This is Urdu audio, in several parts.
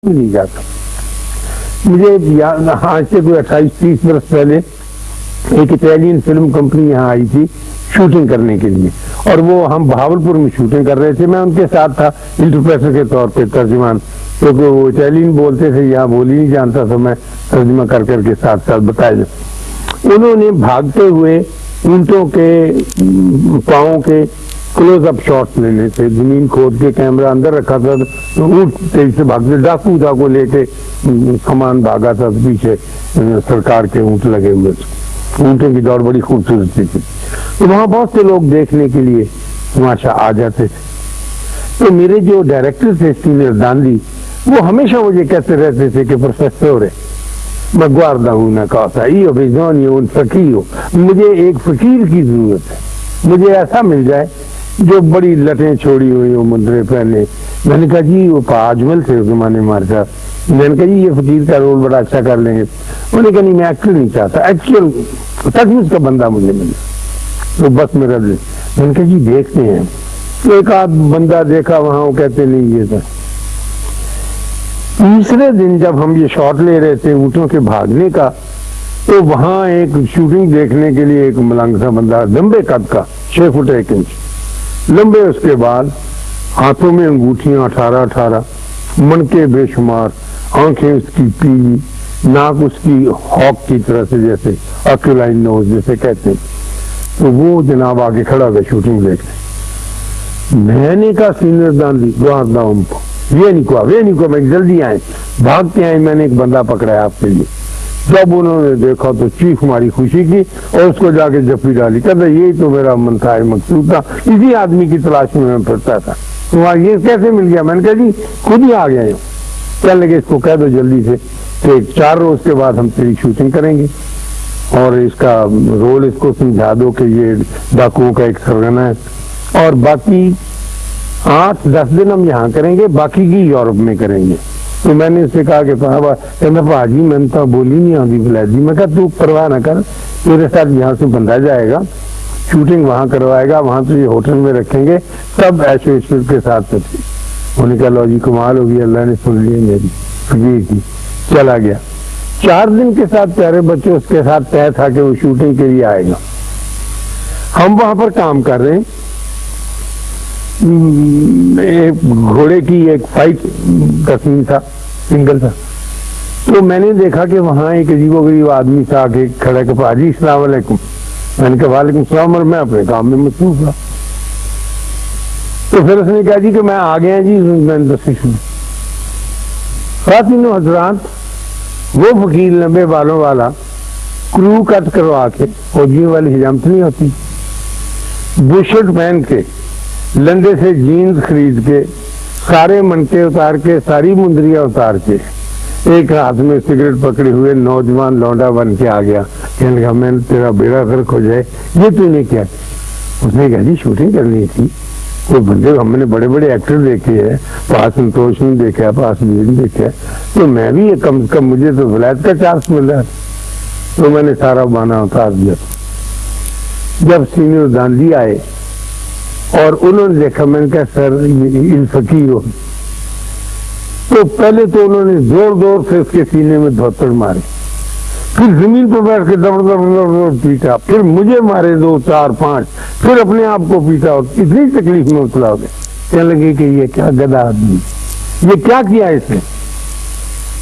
بھی نہیں جاتا. مجھے آج سے کوئی 28-30 برس پہلے ایک اٹیلین فلم کمپنی یہاں آئی تھی شوٹنگ کرنے کے لیے، اور وہ ہم بہاولپور میں شوٹنگ کر رہے تھے. میں ان کے ساتھ تھا انٹرپریسر کے طور پہ ترجمان، کیونکہ وہ اٹیلین بولتے تھے، یہاں بول ہی نہیں جانتا تھا، میں ترجمہ کر کے ساتھ ساتھ بتایا. انہوں نے بھاگتے ہوئے اونٹوں کے پاؤں کے کلوز اپ شاٹس لینے تھے، زمین کھود کے کیمرہ اندر رکھا تھا، اونٹ تیزی سے بھاگتے، ڈاکو کو لے کے سامان بھاگا تھا، پیچھے سرکار کے اونٹ لگے ہوئے تھے. اونٹوں کی دوڑ بڑی خوبصورتی تھی. تو وہاں بہت سے لوگ دیکھنے کے لیے تماشا آ جاتے تھے. تو میرے جو ڈائریکٹر تھے سینئر داندی، وہ ہمیشہ مجھے کہتے رہتے تھے کہ پروفیسر میں guarda una cosa, io bisogno un فقیر. مجھے ایک فقیر کی ضرورت ہے، مجھے ایسا مل جائے جو بڑی لٹیں چھوڑی ہوئی ہو، مندرے پہنے. میں نے کہا جی وہ اجمل تھے اس زمانے ہمارے ساتھ. میں نے کہا جی یہ فقیر کا رول بڑا اچھا کر لیں گے. انہوں نے کہا نہیں میں ایکچوئل نہیں چاہتا، ایکچوئل سچ کا بندہ مجھے ملے تو بس میرا دل. میں نے کہا جی دیکھتے ہیں. ایک آدھ بندہ دیکھا وہاں، وہ کہتے نہیں یہ تھا. تیسرے دن جب ہم یہ شاٹ لے رہے تھے اونٹوں کے بھاگنے کا، تو وہاں ایک شوٹنگ دیکھنے کے لیے ایک ملنگ سا بندہ، لمبے قد کا، 6 فٹ 1 انچ لمبے، اس کے بعد ہاتھوں میں انگوٹھیاں 18 من کے بے شمار، آنکھیں اس کی پیلی، ناک اس کی ہاک کی طرح سے، جیسے آکیولائن نوز جیسے کہتے ہیں. تو وہ جناب آگے کھڑا ہو گیا شوٹنگ دیکھنے. میں نے کہا سینئر داندی گواردا ان کو یہ نہیں کو میں جلدی آئے، بھاگ کے آئے. میں نے ایک بندہ پکڑا ہے آپ کے لیے. جب انہوں نے دیکھا تو چیخ ماری خوشی کی اور اس کو جا کے جپی ڈالی. کہتا یہی تو میرا منتھا مقصود تھا، اسی آدمی کی تلاش میں پھرتا تھا. تو وہاں یہ کیسے مل گیا؟ میں نے کہا جی خود ہی آ گیا. کہنے لگے اس کو کہہ دو جلدی سے کہ 4 روز کے بعد ہم تیری شوٹنگ کریں گے، اور اس کا رول اس کو سمجھا دو کہ یہ ڈاکوؤں کا ایک سرگنا ہے، اور باقی 8-10 دن ہم یہاں کریں گے، باقی کی یورپ میں کریں گے. تو میں نے اس سے کہا کہ کہنا پاجی میں نے تو بولی نہیں آتی بلادی. میں کہا تو پرواہ نہ کر، میرے ساتھ یہاں سے بندہ جائے گا، شوٹنگ وہاں کروائے گا، وہاں سے ہوٹل میں رکھیں گے، سب ایشو عشرت کے ساتھ. انہوں نے کہا لو جی کمال ہوگی، اللہ نے سن لی میری فقیر کی. چلا گیا. 4 دن کے ساتھ پیارے بچے اس کے ساتھ طے تھا کہ وہ شوٹنگ کے لیے آئے گا. ہم وہاں پر کام کر رہے ہیں. ایک گھوڑے کی ایک فائٹ کا سین تھا، سنگل تھا. تو میں نے دیکھا کہ وہاں ایک عجیب و غریب آدمی تھا کہ کھڑا کہ پاجی السلام علیکم. میں نے کہا وعلیکم السلام، اور میں اپنے کام میں مصروف تھا. تو پھر اس نے کہا جی کہ میں آ گیا جی. میں نے خواتین و حضرات، وہ فقیر لمبے بالوں والا کرو کٹ کروا کے، فوجیوں والی حجامت نہیں ہوتی، بشرٹ پہن کے، لندے سے جینز خرید کے، سارے منٹے اتار کے، ساری مندریاں اتار کے، ایک ہاتھ میں سگریٹ پکڑے ہوئے نوجوان لونڈا بن کے آ گیا. کہنے لگا میں تیرا بیڑا غرق ہو جائے، یہ تو نے کیا؟ اس نے کہا جی شوٹنگ کرنی تھی. وہ بندے ہم نے بڑے بڑے ایکٹر دیکھے ہیں، پاس سنتوش نے دیکھا ہے، پاس ویر نے دیکھا ہے، تو میں بھی کم سے کم مجھے تو ولایت کا چانس مل رہا ہے. تو میں نے سارا بانا اتار دیا. جب سینئر داندی آئے اور انہوں نے دیکھا، میں نے کہا سر یہ فقیر ہو. تو پہلے تو انہوں نے زور سے اس کے سینے میں دھوتر مارے، پھر زمین پر بیٹھ کے دبڑ پیٹا، پھر مجھے مارے 2 4 5، پھر اپنے آپ کو پیٹا، اور اتنی تکلیف میں مبتلا ہو گئے. کہنے لگے کہ یہ کیا گدھا آدمی، یہ کیا کیا اس نے.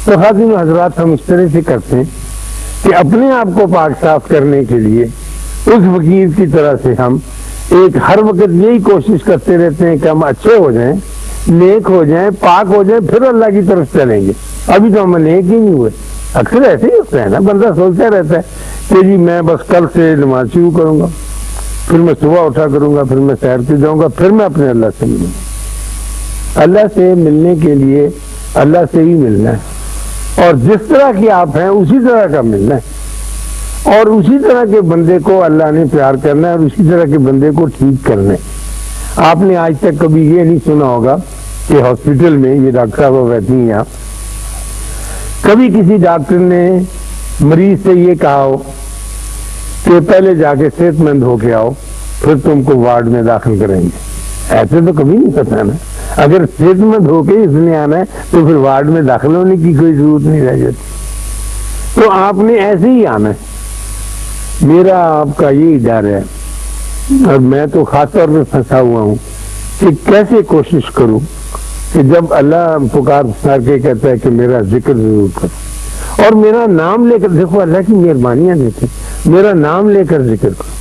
تو خواتین و حضرات، ہم اس طرح سے کرتے ہیں کہ اپنے آپ کو پاک صاف کرنے کے لیے اس فقیر کی طرح سے ہم ایک ہر وقت یہی کوشش کرتے رہتے ہیں کہ ہم اچھے ہو جائیں، نیک ہو جائیں، پاک ہو جائیں، پھر اللہ کی طرف چلیں گے. ابھی تو ہم نیک ہی نہیں ہوئے. اکثر ایسے ہی ہوتا ہے نا، بندہ سوچتا رہتا ہے کہ جی میں بس کل سے نماز شروع کروں گا، پھر میں صبح اٹھا کروں گا، پھر میں سیر پہ جاؤں گا، پھر میں اپنے اللہ سے ملوں گا. اللہ سے ملنے کے لیے اللہ سے ہی ملنا ہے، اور جس طرح کی آپ ہیں اسی طرح کا ملنا ہے، اور اسی طرح کے بندے کو اللہ نے پیار کرنا ہے، اور اسی طرح کے بندے کو ٹھیک کرنا ہے. آپ نے آج تک کبھی یہ نہیں سنا ہوگا کہ ہاسپٹل میں یہ ڈاکٹر صاحب رہتی ہیں یہاں، کبھی کسی ڈاکٹر نے مریض سے یہ کہا ہو کہ پہلے جا کے صحت مند ہو کے آؤ، پھر تم کو وارڈ میں داخل کریں گے. ایسے تو کبھی نہیں پتا نا. اگر صحت مند ہو کے اس نے آنا ہے تو پھر وارڈ میں داخل ہونے کی کوئی ضرورت نہیں رہ جاتی. تو آپ نے ایسے ہی آنا ہے. میرا آپ کا یہی ڈر ہے اور میں تو خاص طور پہ پھنسا ہوا ہوں کہ کیسے کوشش کروں کہ جب اللہ پکار پکار کے کہتا ہے کہ میرا ذکر ضرور کرو اور میرا نام لے کر, دیکھو اللہ کی مہربانیاں دیکھیں, میرا نام لے کر ذکر کرو,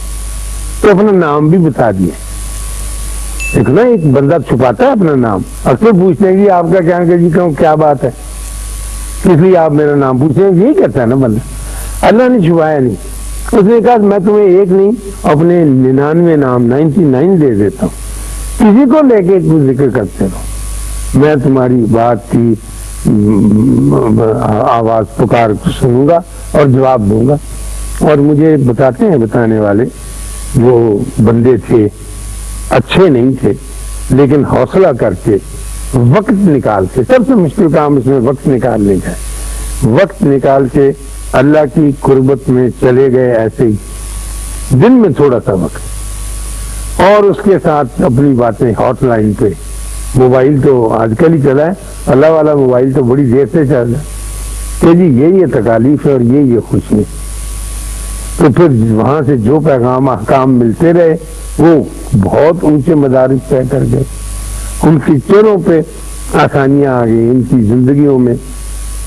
تو اپنا نام بھی بتا دیا. دیکھو نا ایک بندہ چھپاتا ہے اپنا نام, اکثر پوچھتے ہیں کہ آپ کا جی کہوں کیا بات ہے, اس لیے آپ میرا نام پوچھتے ہیں, یہی کہتا ہے نا بندہ. اللہ نے چھپایا نہیں, اس نے کہا میں تمہیں ایک نہیں اپنے 99 نام 99 دے دیتا ہوں, کسی کو لے کے ذکر کرتے رہو, میں تمہاری بات کی آواز پکار سنوں گا اور جواب دوں گا. اور مجھے بتاتے ہیں بتانے والے وہ بندے تھے, اچھے نہیں تھے لیکن حوصلہ کر کے وقت نکال کے, سب سے مشکل کام اس میں وقت نکالنے کا ہے, وقت نکال کے اللہ کی قربت میں چلے گئے ایسے ہی دن میں تھوڑا سا وقت, اور اس کے ساتھ اپنی باتیں ہاٹ لائن پہ. موبائل تو آج کل ہی چلا ہے, اللہ والا موبائل تو بڑی دیر سے چل رہا ہے کہ جی یہ تکالیف ہے اور یہ خوشی ہے. تو پھر وہاں سے جو پیغام احکام ملتے رہے وہ بہت اونچے مدارج طے کر گئے, ان کی چہروں پہ آسانیاں آ گئی, ان کی زندگیوں میں,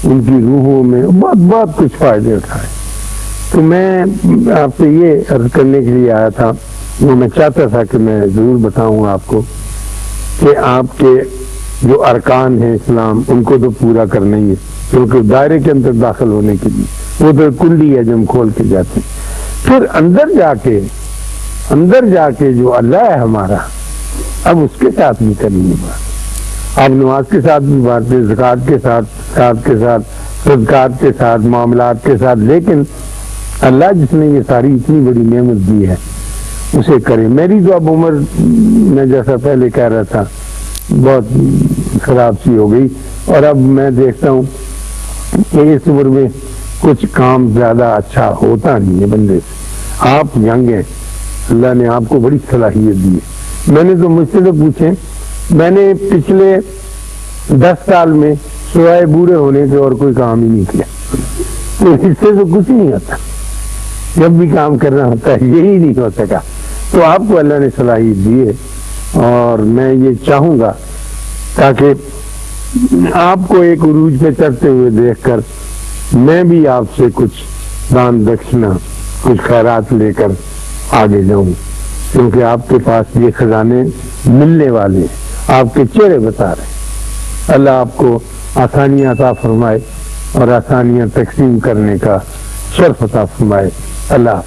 ان کی روحوں میں بہت بہت کچھ فائدے اٹھائے. تو میں آپ سے یہ عرض کرنے کے لیے آیا تھا, وہ میں چاہتا تھا کہ میں ضرور بتاؤں آپ کو کہ آپ کے جو ارکان ہیں اسلام ان کو تو پورا کرنا ہی ہے, کیونکہ دائرے کے اندر داخل ہونے کے لیے وہ تو کنڈی ہے جو ہم کھول کے جاتے ہیں. پھر اندر جا کے جو اللہ ہے ہمارا, اب اس کے ساتھ بھی کرنی بات. آپ نماز کے ساتھ بھی بات ہے, زکوٰۃ کے ساتھ صدقات کے ساتھ, معاملات کے ساتھ, لیکن اللہ جس نے یہ ساری اتنی بڑی نعمت دی ہے اسے کرے. میری تو اب عمر میں جیسا پہلے کہہ رہا تھا بہت خراب سی ہو گئی, اور اب میں دیکھتا ہوں کہ اس عمر میں کچھ کام زیادہ اچھا ہوتا نہیں ہے بندے سے. آپ ینگ ہیں, اللہ نے آپ کو بڑی صلاحیت دی ہے. میں نے تو مجھ سے تو پوچھیں, میں نے پچھلے 10 سال میں سوائے بوڑھے ہونے سے اور کوئی کام ہی نہیں کیا, تو اس سے تو کچھ نہیں ہوتا. جب بھی کام کرنا ہوتا ہے یہی نہیں ہو سکا. تو آپ کو اللہ نے صلاحیت دی ہے, اور میں یہ چاہوں گا تاکہ آپ کو ایک عروج پہ چڑھتے ہوئے دیکھ کر میں بھی آپ سے کچھ دان دکشنا, کچھ خیرات لے کر آگے جاؤں, کیونکہ آپ کے پاس یہ خزانے ملنے والے ہیں, آپ کے چہرے بتا رہے ہیں. اللہ آپ کو آسانیاں عطا فرمائے اور آسانیاں تقسیم کرنے کا شرف عطا فرمائے. اللہ